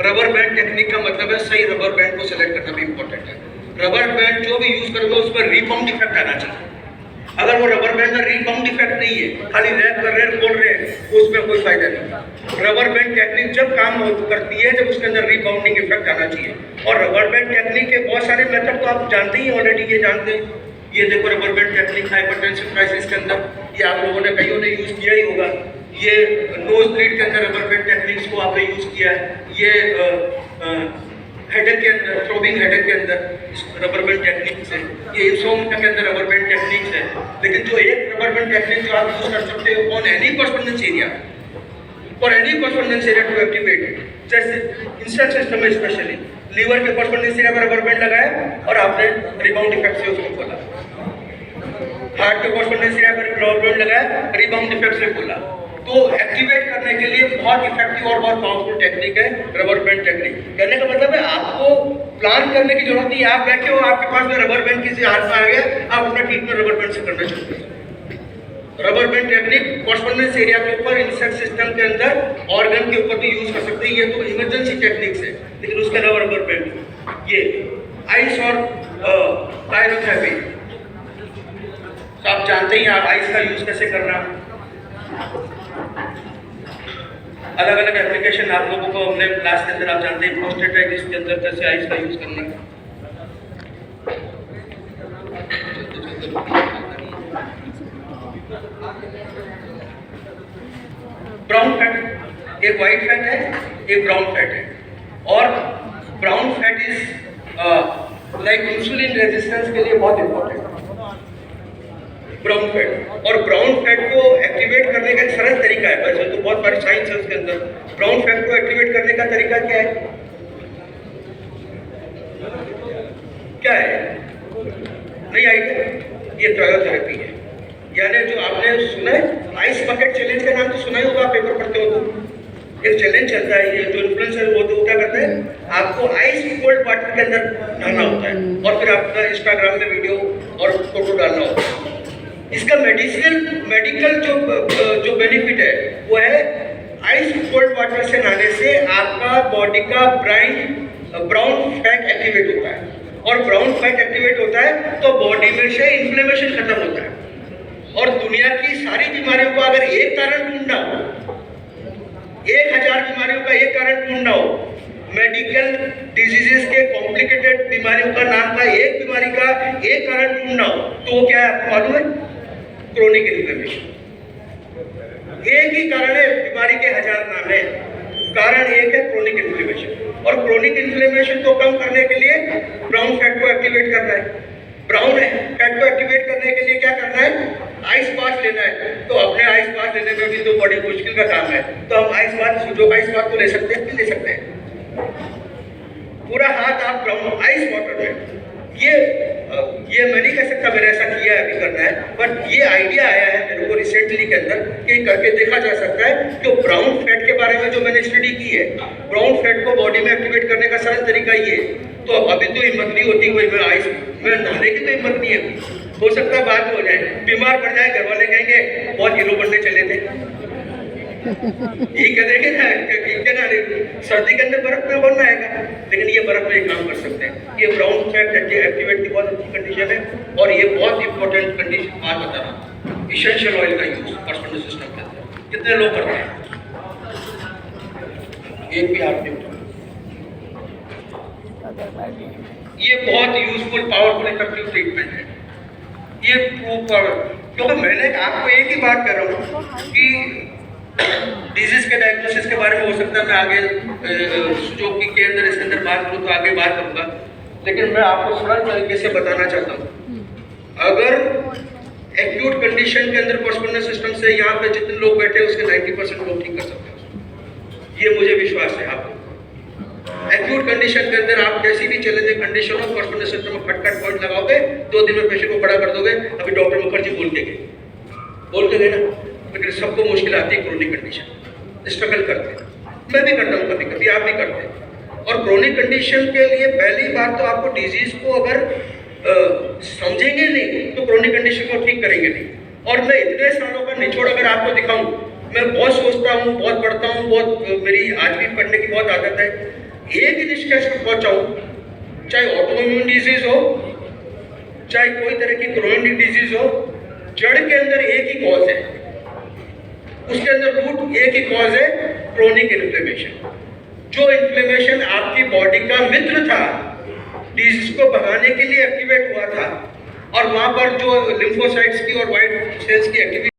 Rubber band technique का मतलब है सही रबर बैंड को सिलेक्ट करना भी इंपॉर्टेंट है। रबर बैंड जो भी यूज करोगे उस पर रीबाउंड इफेक्ट आना चाहिए। अगर वो रबर बैंड में रीबाउंड इफेक्ट नहीं है, खाली रैप कर रहे हैं, खोल रहे हैं, उसमें कोई फायदा नहीं। रबर बैंड टेक्निक जब काम करती है जब उसके अंदर रीबाउंडिंग इफेक्ट आना चाहिए। और रबर बैंड टेक्निक के बहुत सारे मेथड तो आप जानते ही ऑलरेडी, ये जानते हैं। ये देखो rubber band technique hypertensive crisis के अंदर, ये आप लोगों ने कईयों ने यूज किया ही होगा। ये नोज ब्लीड के अंदर रबर बैंड टेक्निक्स को आपने यूज किया है। ये हेडेक के अंदर, थ्रोबिंग हेडेक के अंदर रबर बैंड टेक्निक्स है। ये इंसोम्निया के अंदर रबर बैंड टेक्निक्स है। लेकिन जो एक रबर बैंड टेक्निक जो आप यूज कर सकते हो on any correspondence area, for any correspondence area to activate, जैसे इंस्टेंस सिस्टम में स्पेशली लीवर के कॉरस्पोंडेंस एरिया पर रबर बैंड लगाया और आपने रिबाउंड इफेक्ट से उसको खोला। हार्ट के कॉरस्पोंडेंस एरिया पर रबर बैंड लगाया, रिबाउंड इफेक्ट से खोला। तो एक्टिवेट करने के लिए बहुत इफेक्टिव और बहुत पावरफुल टेक्निक है रबर बैंड टेक्निक। कहने का मतलब है आपको प्लान करने की जरूरत नहीं है। आप बैठे हो, आपके पास में रबर बैंड किसी हाथ में आ गया, आप अपना ट्रीटमेंट रबर बैंड से करना शुरू कर सकते। Rubber band technique correspondence area के ऊपर, इंसेक्ट सिस्टम के अंदर, ऑर्गन के ऊपर भी यूज कर सकते हैं। ये तो इमरजेंसी टेक्निक्स है, लेकिन उसके अलावा रबर बैंड, ये आइस और काइरोथेरेपी तो आप जानते ही, आप आइस का यूज कैसे करना। अलग अलग एप्लीकेशन आप लोगों को हमने क्लास के अंदर, आप जानते हैं प्रोस्टेटाइटिस के अंदर कैसे आइस का यूज करना है। ब्राउन फैट, एक व्हाइट फैट है, एक ब्राउन फैट है। और brown fat is like insulin resistance के लिए बहुत इंपॉर्टेंट ब्राउन फैट। और ब्राउन फैट को एक्टिवेट करने का एक सरल तरीका है, वैसे तो बहुत सारी साइंस है उसके अंदर। ब्राउन फैट को एक्टिवेट करने का तरीका क्या है? क्या है? नहीं आइडिया? ये क्रायोथेरेपी है। यानी जो आपने सुना है आइस बकेट चैलेंज का नाम तो सुना ही होगा, पेपर पढ़ते हो तो। एक चैलेंज चलता है, ये जो इन्फ्लुएंसर वो तो क्या करते हैं, आपको आइस कोल्ड वाटर के अंदर डालना होता है और फिर आपका इंस्टाग्राम में वीडियो और फोटो डालना होता है। इसका मेडिकल जो बेनिफिट है वो है आइस कोल्ड वाटर से नहाने से आपका बॉडी का ब्राउन फैट एक्टिवेट होता है। और ब्राउन फैट एक्टिवेट होता है तो बॉडी में से इन्फ्लेमेशन खत्म होता है। और दुनिया की सारी बीमारियों का अगर एक कारण ढूंढना हो, 1000 बीमारियों का एक कारण ढूंढना हो, मेडिकल डिजीजेस के कॉम्प्लिकेटेड बीमारियों का नाम का एक बीमारी का एक कारण ढूंढना हो तो वो क्या है आपको मालूम है? Chronic inflammation. एक ही कारण है, बीमारी के 1000 नाम है, कारण एक है क्रोनिक इन्फ्लेमेशन। और क्रोनिक इन्फ्लेमेशन को कम करने के लिए ब्राउन फैट को एक्टिवेट करना है। ब्राउन फैट को एक्टिवेट करने के लिए क्या करना है? आइस बाथ लेना है। तो अपने आइस बाथ लेने में भी तो बड़ी मुश्किल का काम है, तो हम आइस बाथ को ले सकते हैं कि ले सकते हैं? पूरा हाथ आप ब्राउन आइस वाटर में, ये मैं नहीं कह सकता मैंने ऐसा किया है, अभी करना है, बट ये आइडिया आया है मेरे को रिसेंटली के अंदर कि करके देखा जा सकता है। तो ब्राउन फैट के बारे में जो मैंने स्टडी की है, ब्राउन फैट को बॉडी में एक्टिवेट करने का सरल तरीका ये है। तो अभी तो हिम्मत नहीं होती हुई मैं आइस में नहाने की तो हिम्मत नहीं है। हो सकता है बाद में हो जाए, बीमार पड़ जाए, घर वाले कहेंगे बहुत हीरो बनने चले थे, ये कह देंगे ना सर्दी के अंदर बर्फ में बनना है। लेकिन ये बर्फ में काम कर सकते हैं। ये ब्राउन फैट एक्टिवेट की बहुत अच्छी कंडीशन है। और ये बहुत इंपॉर्टेंट कंडीशन बात बता रहा हूँ, इसेंशियल ऑयल का यूज कॉरस्पोंडेंस सिस्टम के अंदर कितने लोग करते हैं? एक भी हाथ नहीं उठा। ये बहुत यूजफुल, पावरफुल, इफेक्टिव ट्रीटमेंट है। ये प्रूफ पर, क्योंकि मैंने आपको एक ही बात कर रहा हूँ कि डिजीज के डायग्नोसिस के बारे में हो सकता है मैं आगे जो के अंदर इसके अंदर बात करूँ तो आगे बात करूँगा, लेकिन मैं आपको सरल तरीके से बताना चाहता हूँ। अगर एक्यूट कंडीशन के अंदर कॉरस्पोंडेंस सिस्टम से यहाँ पे जितने लोग बैठे हैं उसके 90% लोग ठीक कर सकते हैं, ये मुझे विश्वास है। आपको एक्यूट कंडीशन के अंदर आप कैसी भी चैलेंजिंग कंडीशन हो, कॉरस्पोंडेंस सिस्टम में फटफट पॉइंट लगाओगे, 2 दिन में पेशेंट को खड़ा कर दोगे। अभी डॉक्टर मुखर्जी बोल के गए ना, लेकिन सबको मुश्किल आती है क्रोनिक कंडीशन, स्ट्रगल करते हैं, मैं भी करता हूँ कभी कभी, आप भी करते हैं। और क्रोनिक कंडीशन के लिए पहली बात तो आपको डिजीज को अगर समझेंगे नहीं तो क्रोनिक कंडीशन को ठीक करेंगे नहीं। और मैं इतने सालों का निचोड़ अगर आपको दिखाऊं मैं बहुत सोचता हूँ, बहुत पढ़ता हूँ, बहुत मेरी आज भी पढ़ने की बहुत आदत है। एक ही निष्कर्ष पर पहुंचा हूँ, चाहे ऑटोइम्यून डिजीज हो, चाहे कोई तरह की क्रोनिक डिजीज हो, जड़ के अंदर एक ही कॉज है, उसके अंदर रूट एक ही कॉज है, क्रोनिक इन्फ्लेमेशन। जो इन्फ्लेमेशन आपकी बॉडी का मित्र था, डिजीज को भगाने के लिए एक्टिवेट हुआ था, और वहां पर जो लिम्फोसाइट्स की और व्हाइट सेल्स की एक्टिविटी